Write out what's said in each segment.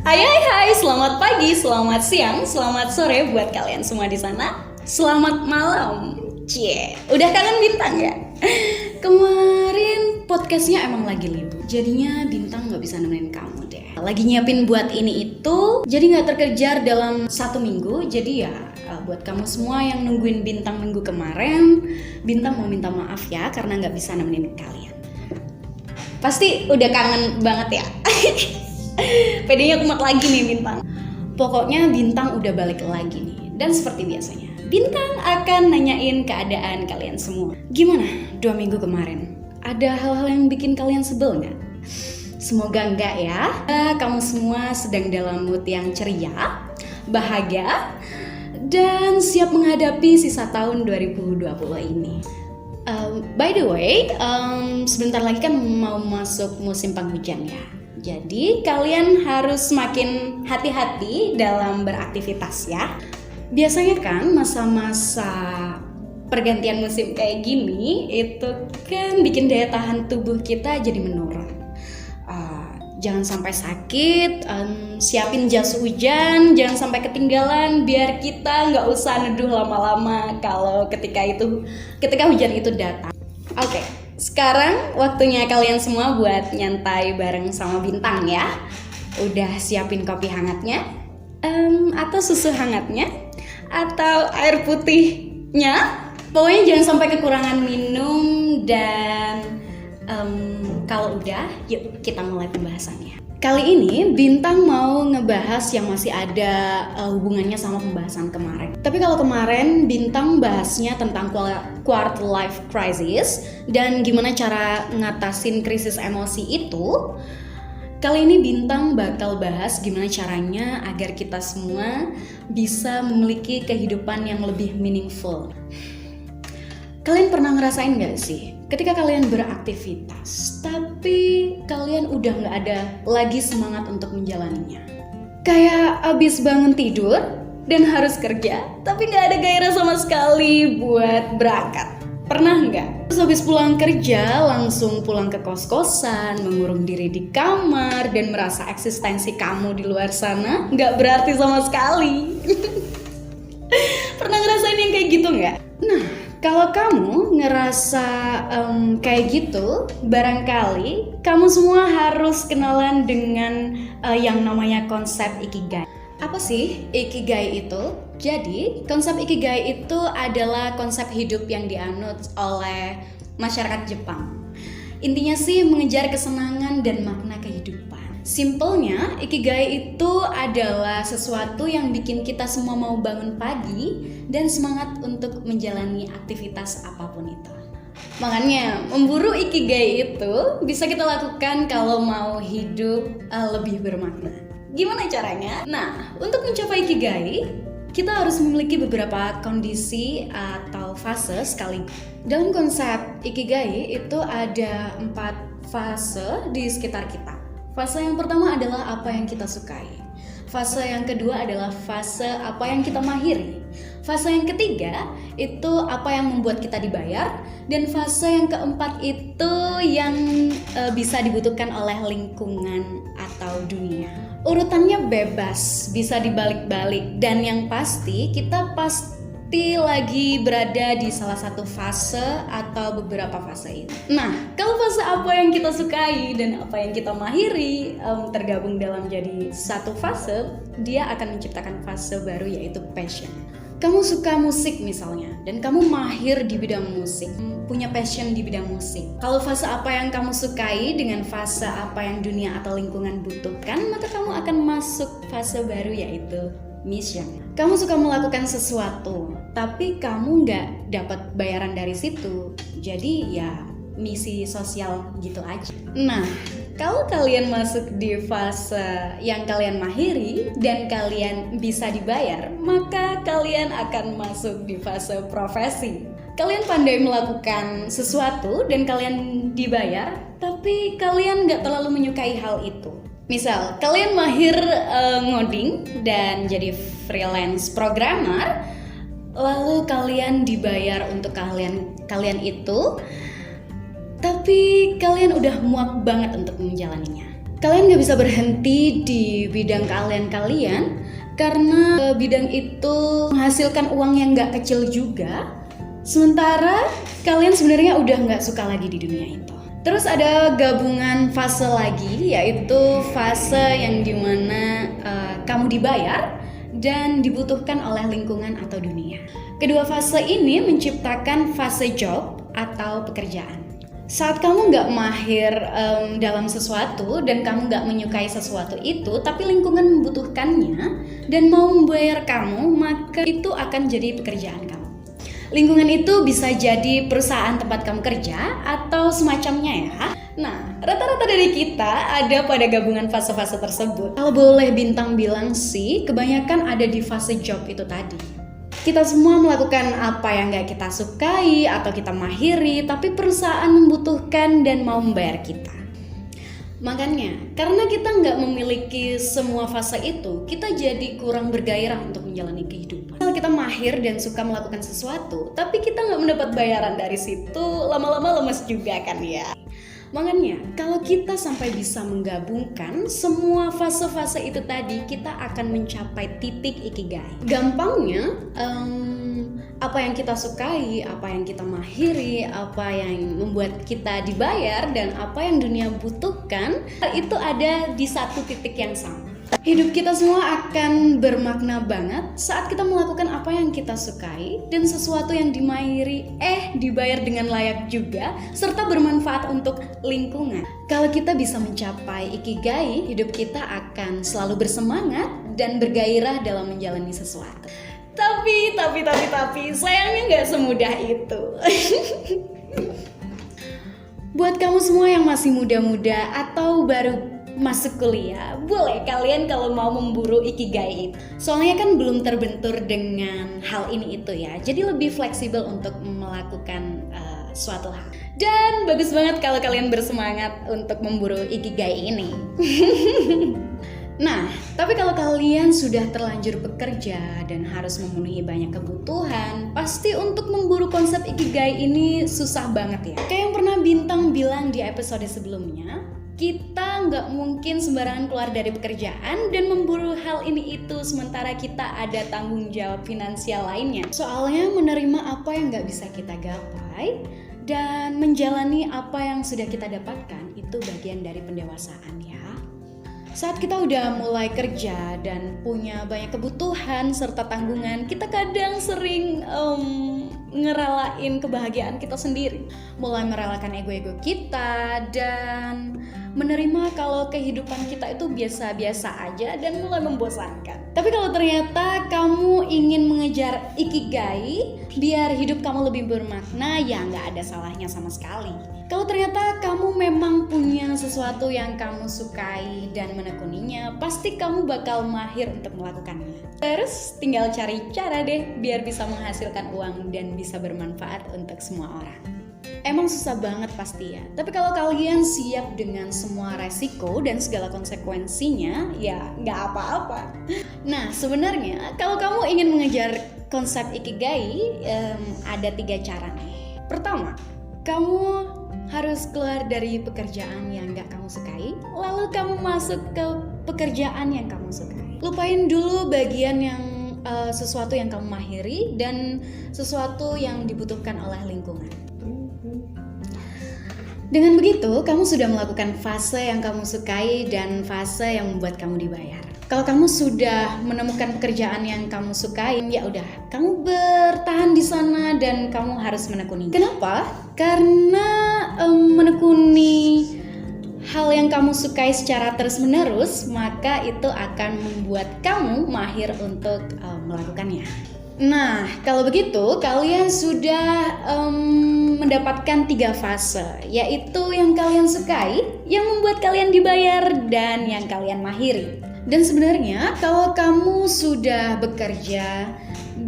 Hai hai hai, selamat pagi, selamat siang, selamat sore buat kalian semua di sana. Selamat malam. Udah kangen Bintang ya? Kemarin podcastnya emang lagi libur, jadinya Bintang nggak bisa nemenin kamu deh. Lagi nyiapin buat ini itu, jadi nggak terkejar dalam 1 minggu. Jadi ya buat kamu semua yang nungguin Bintang minggu kemarin, Bintang mau minta maaf ya karena nggak bisa nemenin kalian. Pasti udah kangen banget ya. Pedenya kumat lagi nih Bintang. Pokoknya Bintang udah balik lagi nih. Dan seperti biasanya, Bintang akan nanyain keadaan kalian semua. Gimana 2 minggu kemarin? Ada hal-hal yang bikin kalian sebel gak? Semoga enggak ya. Kamu semua sedang dalam mood yang ceria, bahagia, dan siap menghadapi sisa tahun 2020 ini. By the way, sebentar lagi kan mau masuk musim penghujan ya. Jadi kalian harus semakin hati-hati dalam beraktivitas ya. Biasanya kan masa-masa pergantian musim kayak gini itu kan bikin daya tahan tubuh kita jadi menurun. Jangan sampai sakit, siapin jas hujan, jangan sampai ketinggalan biar kita nggak usah neduh lama-lama kalau ketika hujan itu datang. Oke. Sekarang waktunya kalian semua buat nyantai bareng sama Bintang ya. Udah siapin kopi hangatnya, atau susu hangatnya, atau air putihnya. Pokoknya jangan sampai kekurangan minum. Dan kalau udah, yuk kita mulai pembahasannya. Kali ini Bintang mau ngebahas yang masih ada hubungannya sama pembahasan kemarin. Tapi kalau kemarin Bintang bahasnya tentang quarter life crisis dan gimana cara ngatasin krisis emosi itu, kali ini Bintang bakal bahas gimana caranya agar kita semua bisa memiliki kehidupan yang lebih meaningful. Kalian pernah ngerasain gak sih ketika kalian beraktivitas tapi kalian udah gak ada lagi semangat untuk menjalaninya? Kayak abis bangun tidur dan harus kerja tapi gak ada gairah sama sekali buat berangkat. Pernah gak? Terus habis pulang kerja langsung pulang ke kos-kosan, mengurung diri di kamar dan merasa eksistensi kamu di luar sana gak berarti sama sekali. Pernah ngerasain yang kayak gitu gak? Nah, kalau kamu ngerasa kayak gitu, barangkali kamu semua harus kenalan dengan yang namanya konsep Ikigai. Apa sih Ikigai itu? Jadi, konsep Ikigai itu adalah konsep hidup yang dianut oleh masyarakat Jepang. Intinya sih mengejar kesenangan dan makna kehidupan. Simpelnya, Ikigai itu adalah sesuatu yang bikin kita semua mau bangun pagi dan semangat untuk menjalani aktivitas apapun itu. Makanya, memburu Ikigai itu bisa kita lakukan kalau mau hidup lebih bermakna. Gimana caranya? Nah, untuk mencapai Ikigai, kita harus memiliki beberapa kondisi atau fase sekaligus. Dalam konsep Ikigai itu ada 4 fase di sekitar kita. Fase yang pertama adalah apa yang kita sukai. Fase yang kedua adalah fase apa yang kita mahiri. Fase yang ketiga itu apa yang membuat kita dibayar. Dan fase yang keempat itu yang bisa dibutuhkan oleh lingkungan atau dunia. Urutannya bebas, bisa dibalik-balik. Dan yang pasti kita pasti lagi berada di salah satu fase atau beberapa fase ini. Nah, kalau fase apa yang kita sukai dan apa yang kita mahiri tergabung dalam jadi satu fase, dia akan menciptakan fase baru yaitu passion. Kamu suka musik misalnya dan kamu mahir di bidang musik, punya passion di bidang musik. Kalau fase apa yang kamu sukai dengan fase apa yang dunia atau lingkungan butuhkan, maka kamu akan masuk fase baru yaitu mission. Kamu suka melakukan sesuatu, tapi kamu nggak dapat bayaran dari situ. Jadi ya misi sosial gitu aja. Nah, kalau kalian masuk di fase yang kalian mahiri dan kalian bisa dibayar, maka kalian akan masuk di fase profesi. Kalian pandai melakukan sesuatu dan kalian dibayar, tapi kalian nggak terlalu menyukai hal itu. Misal, kalian mahir ngoding dan jadi freelance programmer, lalu kalian dibayar untuk kalian itu, tapi kalian udah muak banget untuk menjalaninya. Kalian gak bisa berhenti di bidang kalian karena bidang itu menghasilkan uang yang gak kecil juga. Sementara kalian sebenarnya udah gak suka lagi di dunia itu. Terus ada gabungan fase lagi, yaitu fase yang dimana kamu dibayar dan dibutuhkan oleh lingkungan atau dunia. Kedua fase ini menciptakan fase job atau pekerjaan. Saat kamu nggak mahir dalam sesuatu dan kamu nggak menyukai sesuatu itu, tapi lingkungan membutuhkannya dan mau membayar kamu, maka itu akan jadi pekerjaan kamu. Lingkungan itu bisa jadi perusahaan tempat kamu kerja atau semacamnya ya. Nah, rata-rata dari kita ada pada gabungan fase-fase tersebut. Kalau boleh Bintang bilang sih, kebanyakan ada di fase job itu tadi. Kita semua melakukan apa yang gak kita sukai atau kita mahiri, tapi perusahaan membutuhkan dan mau membayar kita. Makanya, karena kita gak memiliki semua fase itu, kita jadi kurang bergairah untuk menjalani kehidupan. Kalau kita mahir dan suka melakukan sesuatu, tapi kita gak mendapat bayaran dari situ, lama-lama lemes juga kan ya. Makanya, kalau kita sampai bisa menggabungkan semua fase-fase itu tadi, kita akan mencapai titik ikigai. Gampangnya, apa yang kita sukai, apa yang kita mahiri, apa yang membuat kita dibayar, dan apa yang dunia butuhkan, itu ada di satu titik yang sama. Hidup kita semua akan bermakna banget saat kita melakukan apa yang kita sukai dan sesuatu yang dimahiri dibayar dengan layak juga serta bermanfaat untuk lingkungan. Kalau kita bisa mencapai ikigai, hidup kita akan selalu bersemangat dan bergairah dalam menjalani sesuatu. Tapi sayangnya nggak semudah itu. Buat kamu semua yang masih muda-muda atau baru masuk kuliah, boleh kalian kalau mau memburu ikigai itu. Soalnya kan belum terbentur dengan hal ini itu ya. Jadi lebih fleksibel untuk melakukan suatu hal. Dan bagus banget kalau kalian bersemangat untuk memburu ikigai ini. Nah, tapi kalau kalian sudah terlanjur bekerja dan harus memenuhi banyak kebutuhan, pasti untuk memburu konsep ikigai ini susah banget ya. Kayak yang pernah Bintang bilang di episode sebelumnya, kita nggak mungkin sembarangan keluar dari pekerjaan dan memburu hal ini itu sementara kita ada tanggung jawab finansial lainnya. Soalnya menerima apa yang nggak bisa kita gapai dan menjalani apa yang sudah kita dapatkan itu bagian dari pendewasaan ya. Saat kita udah mulai kerja dan punya banyak kebutuhan serta tanggungan, kita kadang sering ngerelain kebahagiaan kita sendiri. Mulai merelakan ego-ego kita dan menerima kalau kehidupan kita itu biasa-biasa aja dan mulai membosankan. Tapi kalau ternyata kamu ingin mengejar ikigai biar hidup kamu lebih bermakna, ya nggak ada salahnya sama sekali. Kalau ternyata kamu memang punya sesuatu yang kamu sukai dan menekuninya, pasti kamu bakal mahir untuk melakukannya. Terus tinggal cari cara deh biar bisa menghasilkan uang dan bisa bermanfaat untuk semua orang. Emang susah banget pasti ya, tapi kalau kalian siap dengan semua resiko dan segala konsekuensinya, ya nggak apa-apa. Nah, sebenarnya kalau kamu ingin mengejar konsep ikigai, ada 3 cara nih. Pertama, kamu harus keluar dari pekerjaan yang gak kamu sukai, lalu kamu masuk ke pekerjaan yang kamu sukai. Lupain dulu bagian yang sesuatu yang kamu mahiri dan sesuatu yang dibutuhkan oleh lingkungan. Dengan begitu, kamu sudah melakukan fase yang kamu sukai dan fase yang membuat kamu dibayar. Kalau kamu sudah menemukan pekerjaan yang kamu sukai, ya udah, kamu bertahan di sana dan kamu harus menekuni. Kenapa? Karena menekuni hal yang kamu sukai secara terus-menerus, maka itu akan membuat kamu mahir untuk melakukannya. Nah, kalau begitu kalian sudah mendapatkan 3 fase, yaitu yang kalian sukai, yang membuat kalian dibayar, dan yang kalian mahiri. Dan sebenarnya kalau kamu sudah bekerja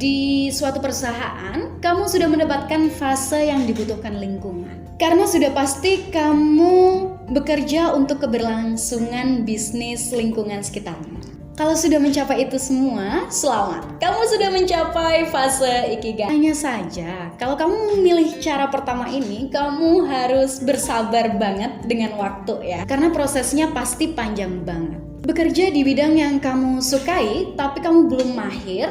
di suatu perusahaan, kamu sudah mendapatkan fase yang dibutuhkan lingkungan. Karena sudah pasti kamu bekerja untuk keberlangsungan bisnis lingkungan sekitarmu. Kalau sudah mencapai itu semua, selamat. Kamu sudah mencapai fase ikigai. Hanya saja, kalau kamu memilih cara pertama ini, kamu harus bersabar banget dengan waktu ya. Karena prosesnya pasti panjang banget. Bekerja di bidang yang kamu sukai, tapi kamu belum mahir,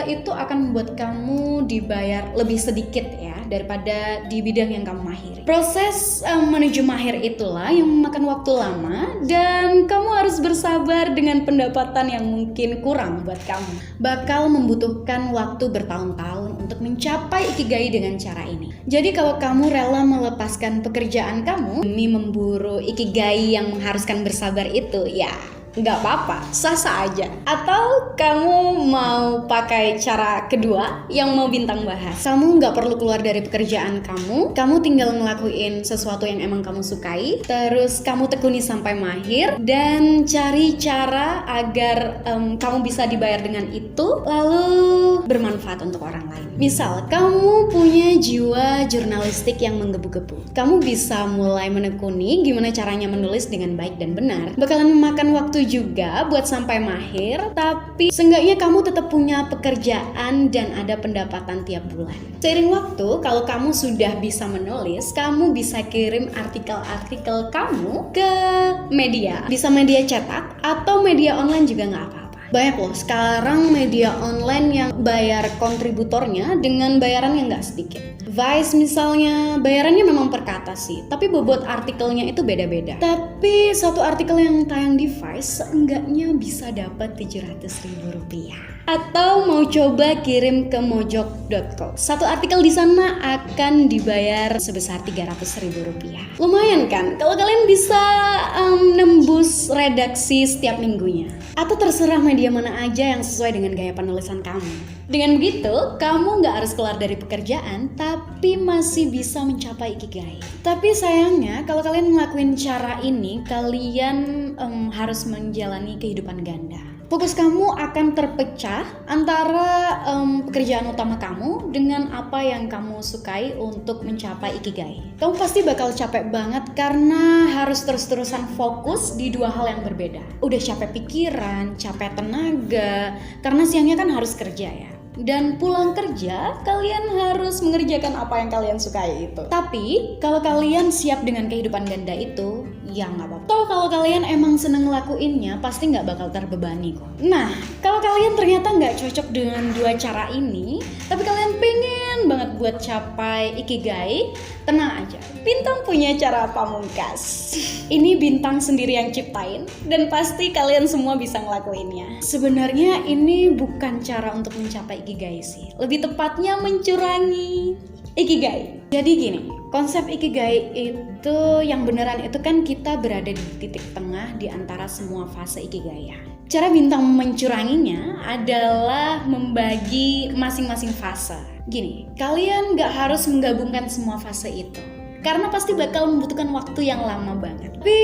itu akan membuat kamu dibayar lebih sedikit ya daripada di bidang yang kamu mahiri. Proses menuju mahir itulah yang memakan waktu lama dan kamu harus bersabar dengan pendapatan yang mungkin kurang buat kamu. Bakal membutuhkan waktu bertahun-tahun untuk mencapai ikigai dengan cara ini. Jadi kalau kamu rela melepaskan pekerjaan kamu demi memburu ikigai yang mengharuskan bersabar itu, ya nggak apa-apa, sah-sah aja. Atau kamu mau pakai cara kedua yang mau Bintang bahas. Kamu nggak perlu keluar dari pekerjaan kamu tinggal ngelakuin sesuatu yang emang kamu sukai, terus kamu tekuni sampai mahir, dan cari cara agar kamu bisa dibayar dengan itu, lalu bermanfaat untuk orang lain. Misal, kamu punya jiwa jurnalistik yang menggebu-gebu. Kamu bisa mulai menekuni gimana caranya menulis dengan baik dan benar. Bakalan memakan waktu juga buat sampai mahir, tapi seenggaknya kamu tetap punya pekerjaan dan ada pendapatan tiap bulan. Seiring waktu, kalau kamu sudah bisa menulis, kamu bisa kirim artikel-artikel kamu ke media. Bisa media cetak atau media online juga nggak apa-apa. Banyak loh sekarang media online yang bayar kontributornya dengan bayaran yang nggak sedikit. Vice misalnya, bayarannya memang per kata sih, tapi bobot artikelnya itu beda-beda. Tapi satu artikel yang tayang di Vice seenggaknya bisa dapat Rp700.000. Atau mau coba kirim ke mojok.co. Satu artikel di sana akan dibayar sebesar Rp300.000. Lumayan kan? Kalau kalian bisa nembus redaksi setiap minggunya. Atau terserah media mana aja yang sesuai dengan gaya penulisan kamu. Dengan begitu, kamu nggak harus keluar dari pekerjaan, tapi masih bisa mencapai ikigai. Tapi sayangnya, kalau kalian ngelakuin cara ini, kalian harus menjalani kehidupan ganda. Fokus kamu akan terpecah antara pekerjaan utama kamu dengan apa yang kamu sukai untuk mencapai ikigai. Kamu pasti bakal capek banget karena harus terus-terusan fokus di dua hal yang berbeda. Udah capek pikiran, capek tenaga, karena siangnya kan harus kerja ya. Dan pulang kerja, kalian harus mengerjakan apa yang kalian sukai itu. Tapi, kalau kalian siap dengan kehidupan ganda itu, ya nggak apa-apa. Toh kalau kalian emang seneng ngelakuinnya, pasti nggak bakal terbebani kok. Nah, kalau kalian ternyata nggak cocok dengan dua cara ini, tapi kalian pengen banget buat capai ikigai, tenang aja. Bintang punya cara pamungkas. Ini Bintang sendiri yang ciptain, dan pasti kalian semua bisa ngelakuinnya. Sebenarnya ini bukan cara untuk mencapai ikigai sih. Lebih tepatnya mencurangi ikigai. Jadi gini, konsep ikigai itu yang beneran itu kan kita berada di titik tengah di antara semua fase ikigai ya. Cara Bintang mencuranginya adalah membagi masing-masing fase. Gini, kalian gak harus menggabungkan semua fase itu, karena pasti bakal membutuhkan waktu yang lama banget. Tapi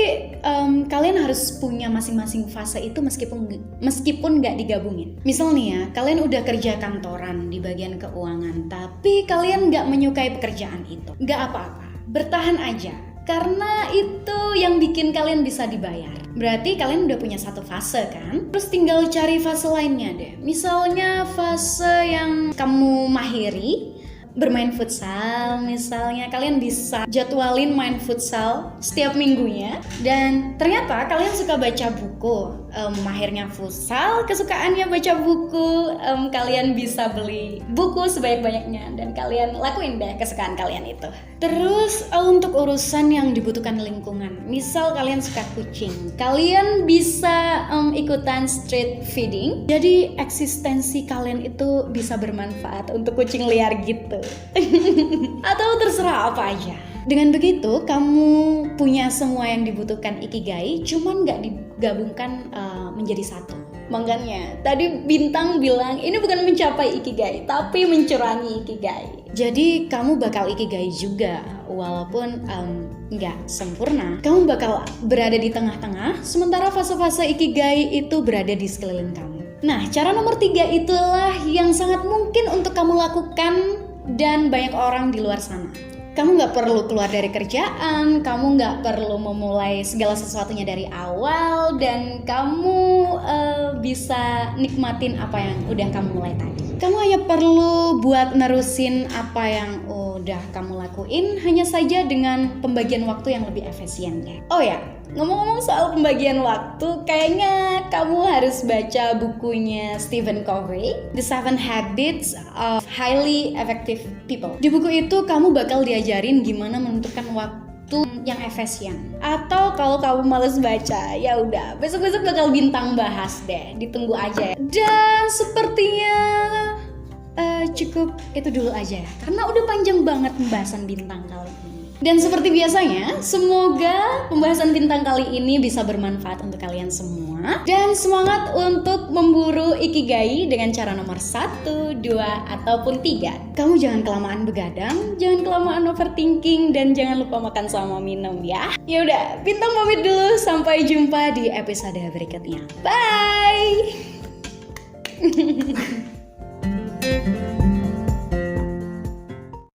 kalian harus punya masing-masing fase itu meskipun nggak digabungin. Misal nih ya, kalian udah kerja kantoran di bagian keuangan, tapi kalian nggak menyukai pekerjaan itu. Nggak apa-apa, bertahan aja. Karena itu yang bikin kalian bisa dibayar. Berarti kalian udah punya satu fase kan? Terus tinggal cari fase lainnya deh. Misalnya fase yang kamu mahiri, bermain futsal misalnya, kalian bisa jadwalin main futsal setiap minggunya. Dan ternyata kalian suka baca buku, mahirnya futsal, kesukaannya baca buku, kalian bisa beli buku sebanyak-banyaknya dan kalian lakuin deh kesukaan kalian itu. Terus untuk urusan yang dibutuhkan lingkungan, misal kalian suka kucing, kalian bisa ikutan street feeding, jadi eksistensi kalian itu bisa bermanfaat untuk kucing liar gitu. Atau terserah apa aja. Dengan begitu kamu punya semua yang dibutuhkan ikigai, cuman gak digabungkan menjadi satu. Makanya tadi Bintang bilang ini bukan mencapai ikigai, tapi mencurangi ikigai. Jadi kamu bakal ikigai juga, walaupun nggak sempurna. Kamu bakal berada di tengah-tengah, sementara fase-fase ikigai itu berada di sekeliling kamu. Nah, cara nomor 3 itulah yang sangat mungkin untuk kamu lakukan dan banyak orang di luar sana. Kamu nggak perlu keluar dari kerjaan, kamu nggak perlu memulai segala sesuatunya dari awal, dan kamu bisa nikmatin apa yang udah kamu mulai tadi. Kamu hanya perlu buat nerusin apa yang udah kamu lakuin, hanya saja dengan pembagian waktu yang lebih efisien ya. Oh ya, ngomong-ngomong soal pembagian waktu, kayaknya kamu harus baca bukunya Stephen Covey, The 7 Habits of Highly Effective People. Di buku itu kamu bakal diajarin gimana menentukan waktu yang efisien. Atau kalau kamu males baca, ya udah, besok-besok bakal Bintang bahas deh, ditunggu aja. Dan sepertinya cukup itu dulu aja ya, karena udah panjang banget pembahasan Bintang kali ini. Dan seperti biasanya, semoga pembahasan Bintang kali ini bisa bermanfaat untuk kalian semua. Dan semangat untuk memburu Ikigai dengan cara nomor 1, 2, ataupun 3. Kamu jangan kelamaan begadang, jangan kelamaan overthinking, dan jangan lupa makan sama minum ya. Yaudah, Bintang pamit dulu, sampai jumpa di episode berikutnya. Bye!